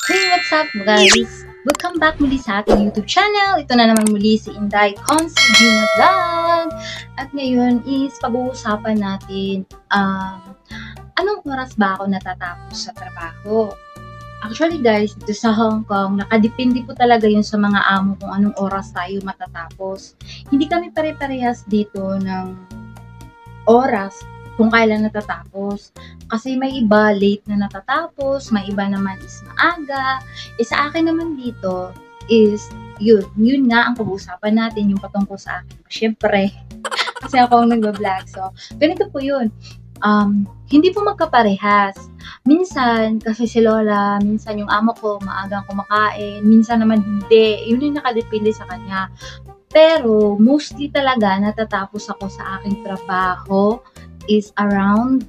Hey, what's up guys? Welcome back muli sa ating YouTube channel. Ito na naman muli si Inday Consigina Vlog. At ngayon is pag-uusapan natin anong oras ba ako natatapos sa trabaho. Actually guys, dito sa Hong Kong, nakadepende po talaga yun sa mga amo kung anong oras tayo matatapos. Hindi kami pare-parehas dito ng oras kung kailan natatapos. Kasi may iba late na natatapos, may iba naman is maaga. Sa akin naman dito is yun nga ang pag-uusapan natin, yung patungkol sa akin. Siyempre, kasi ako ang nagbablog. So, ganito po yun. Hindi po magkaparehas. Minsan, kasi si Lola, minsan yung amo ko, maagang kumakain. Minsan naman hindi. Yun yung nakadepende sa kanya. Pero, mostly talaga, natatapos ako sa aking trabaho is around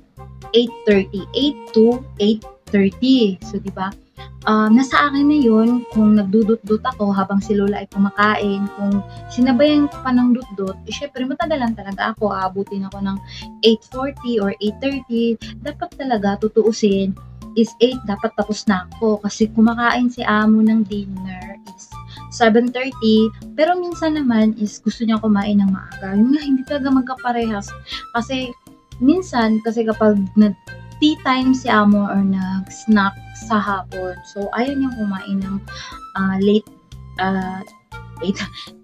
8:30. 8 to 8:30. So, di ba? Nasa akin na yun kung nagdudot-dot ako habang si Lola ay kumakain. Kung sinabayan ko pa ng dut-dot, syempre matagal lang talaga ako. Aabutin ako ng 8:40 or 8:30. Dapat talaga tutuusin is 8, dapat tapos na ako. Kasi kumakain si amo ng dinner is 7:30. Pero minsan naman is gusto niya kumain ng maaga. Yun nga, hindi talaga magkaparehas. Kasi minsan, kasi kapag tea time si amo or nag-snack sa hapon. So, ayaw niyang kumain ng late,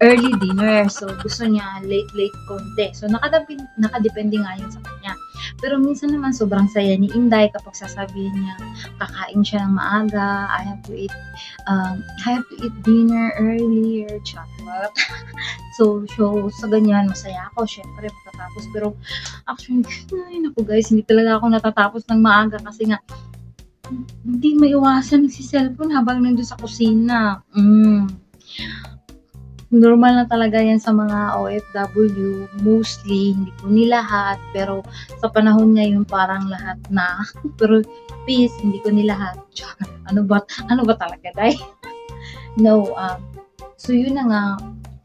early dinner. So, gusto niya late konti. So, nakadepende nga yun sa kanya. Pero minsan naman, sobrang saya ni Inday kapag sasabihin niya, kakain siya ng maaga, I have to eat dinner earlier, chocolate. So, sa ganyan, masaya ako. Syempre, matatapos. Pero, actually, naku guys, hindi talaga ako natatapos ng maaga kasi nga, hindi maiwasan si cellphone habang nandun sa kusina. Normal na talaga yan sa mga OFW. Mostly, hindi po ni lahat. Pero, sa panahon ngayon, parang lahat na. Pero, please, hindi ko ni lahat. Ano ba talaga, day? No, so yun na nga,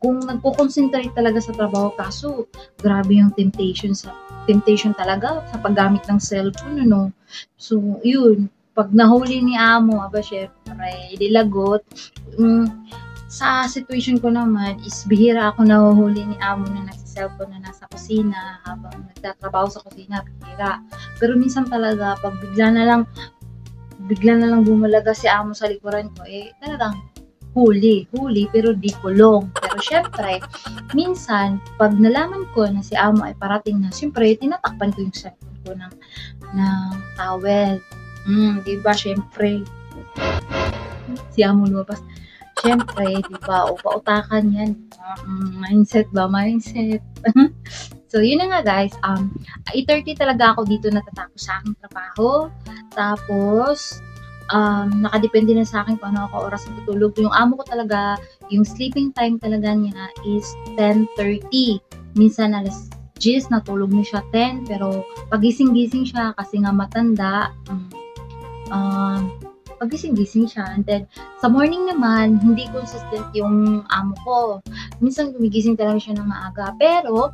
kung nagko-concentrate talaga sa trabaho, kaso grabe yung temptation talaga sa paggamit ng cellphone, ano. So, yun, pag nahuli ni amo, syempre, lilagot. Sa situation ko naman is bihira ako nahuhuli ni amo na nagsi-cellphone na nasa kusina habang nagtatrabaho sa kusina, bihira. Pero minsan talaga, pag bigla na lang bumalaga si amo sa likuran ko, talagang huli, pero di kulong. Pero syempre, minsan, pag nalaman ko na si amo ay parating na, syempre, tinatakpan ko yung cellphone ko ng towel. Diba, syempre, si amo lumabas. Syempre, diba, pautakan yan. Mindset. So, yun na nga guys, 8:30 talaga ako dito natatapos sa aking trabaho. Tapos, nakadepende na sa akin kung ano ako oras na tutulog. Yung amo ko talaga, yung sleeping time talaga niya is 10:30. Minsan alas 10, natulog niya siya 10, pero pagising-gising siya kasi nga matanda, pagising-gising siya. And then, sa morning naman, hindi consistent yung amo ko. Minsan gumigising talaga siya ng maaga, pero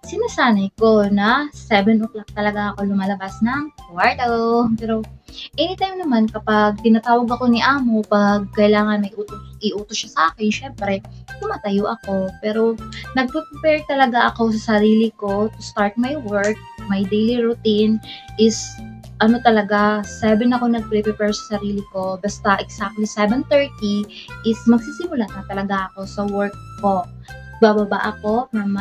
sinasanay ko na 7 o'clock talaga ako lumalabas ng kwarto. Pero anytime naman kapag tinatawag ako ni amo, pag kailangan may iutos siya sa akin, syempre, tumatayo ako. Pero nagpe-prepare talaga ako sa sarili ko to start my work. My daily routine is talaga, 7 ako nagpe-prepare sa sarili ko. Basta exactly 7:30 is magsisimula na talaga ako sa work ko. Bababa ako from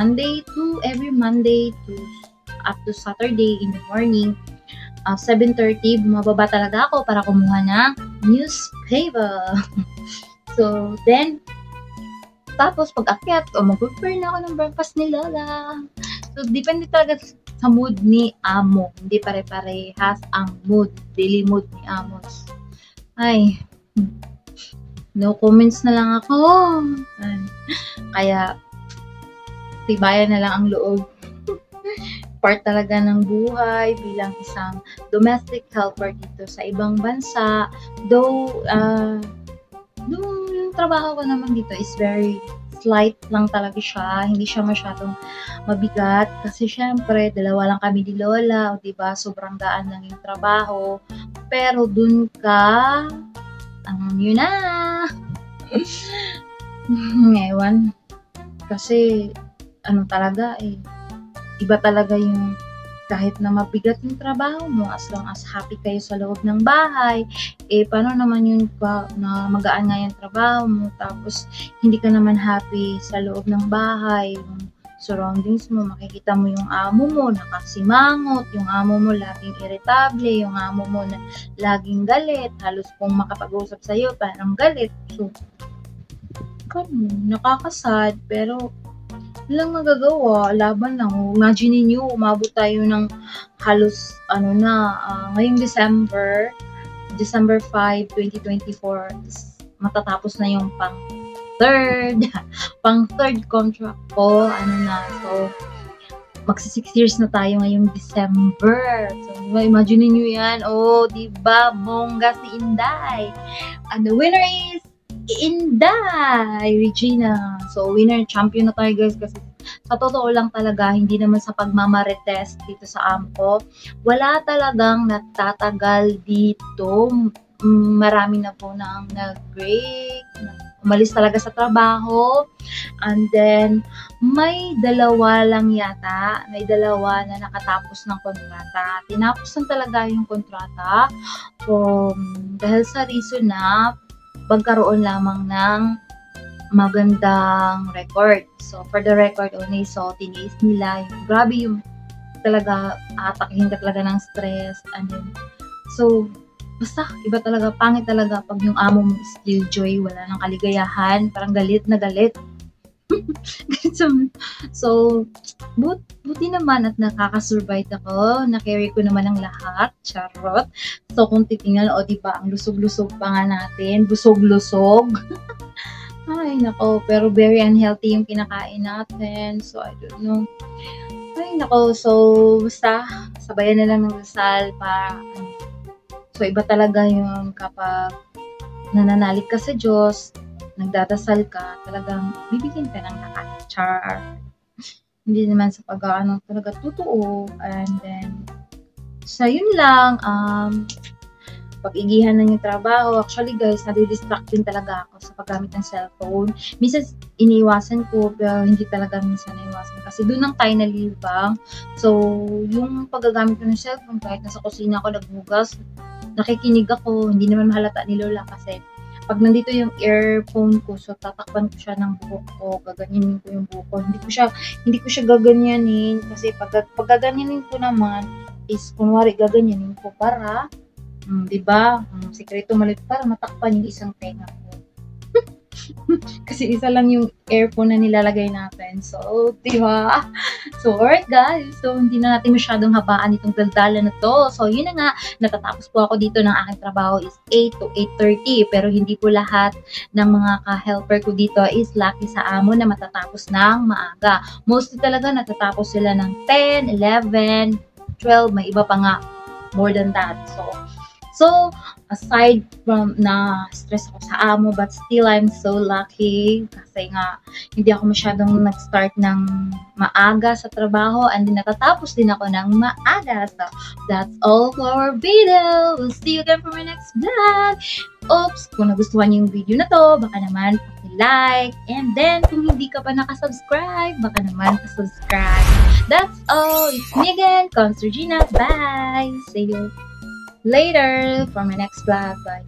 every Monday to up to Saturday in the morning. 7:30, bumababa talaga ako para kumuha ng newspaper. So, then, tapos pag-akyat, mag-prepare na ako ng breakfast ni Lola. So, depende talaga sa mood ni amo. Hindi pare-parehas ang mood, daily mood ni amo. Ay, no comments na lang ako. Kaya, tibayan na lang ang loob. Part talaga ng buhay bilang isang domestic helper dito sa ibang bansa. Though yung trabaho ko naman dito is very slight lang talaga siya. Hindi siya masyadong mabigat. Kasi syempre, dalawa lang kami ni Lola. O diba, sobrang gaan lang yung trabaho. Pero dun ka continue na. Ngayon, kasi ano talaga iba talaga yung kahit na mabigat yung trabaho mo, as long as happy kayo sa loob ng bahay, paano naman yun na magaan nga yung trabaho mo, tapos hindi ka naman happy sa loob ng bahay, yung surroundings mo, makikita mo yung amo mo nakasimangot, yung amo mo laging irritable, yung amo mo na laging galit, halos kung makapag-usap sa'yo, parang galit. So, nakakasad, pero walang magagawa, laban lang. Imagine niyo, umabot tayo ng halos, ngayong December 5, 2024, matatapos na yung pang third contract ko, so, magsi 6 years na tayo ngayong December. So, imagine niyo yan, diba, bongga si Inday. And the winner is Inday Regina. So, winner, champion na tayo guys, kasi sa totoo lang talaga, hindi naman sa pagmamarites dito sa amo ko, wala talagang natatagal dito. Marami na po na ang nag-break, umalis talaga sa trabaho, and then may dalawa na nakatapos ng kontrata. Tinapos na talaga yung kontrata dahil sa reason na pagkaroon lamang ng magandang record. So, for the record only, so, tiniis nila yung grabe yung talaga, atakihin ka talaga ng stress, and then, so, basta, iba talaga, pangit talaga pag yung amo mo is killjoy, wala nang kaligayahan, parang galit na galit. So, buti naman at nakakasurvive ako, na-carry ko naman ang lahat, charot. So, kung titingnan, diba, ang lusog-lusog pa nga natin, busog-lusog. Ay, nako, pero very unhealthy yung kinakain natin, so, I don't know. Ay, nako, so, basta, sabayan na lang ng dasal para, so, iba talaga yung kapag nananalig ka sa Diyos, nagdadasal ka, talagang bibigyan ka ng lahat. Char. Hindi naman sa talaga totoo. And then, so yun lang, pag-igihan na yung trabaho. Actually guys, nadidistract din talaga ako sa paggamit ng cellphone. Minsan, iniiwasan ko, pero hindi talaga minsan naiwasan. Kasi doon lang tayo nalilibang. So, yung paggagamit ko ng cellphone, kahit nasa kusina ako naghugas, nakikinig ako, hindi naman mahalata ni Lola kasi pag nandito yung earphone ko, so tatakpan ko siya ng buhok ko, gaganyanin ko yung buhok ko. Hindi ko siya gaganyanin kasi pag gaganyanin ko naman is kunwari gaganyanin ko para, 'di ba? Sikreto maliit para matakpan yung isang tenga ko. Kasi isa lang yung earphone na nilalagay natin. So, di ba? So, alright guys. So, hindi na natin masyadong habaan itong daldalan na to. So, yun na nga. Natatapos po ako dito ng aking trabaho is 8 to 8:30. Pero hindi po lahat ng mga ka-helper ko dito is lucky sa amo na matatapos ng maaga. Mostly talaga natatapos sila ng 10, 11, 12. May iba pa nga more than that. So, aside from na stress ako sa amo, but still I'm so lucky kasi nga hindi ako masyadong nag-start ng maaga sa trabaho and then natatapos din ako ng maaga. So, that's all for our video. We'll see you again for my next vlog. Oops, kung nagustuhan niyo yung video na to, baka naman like, and then kung hindi ka pa nakasubscribe, baka naman pasubscribe. That's all. It's me again, Cons Regina. Bye! See you later for my next vlog. Bye.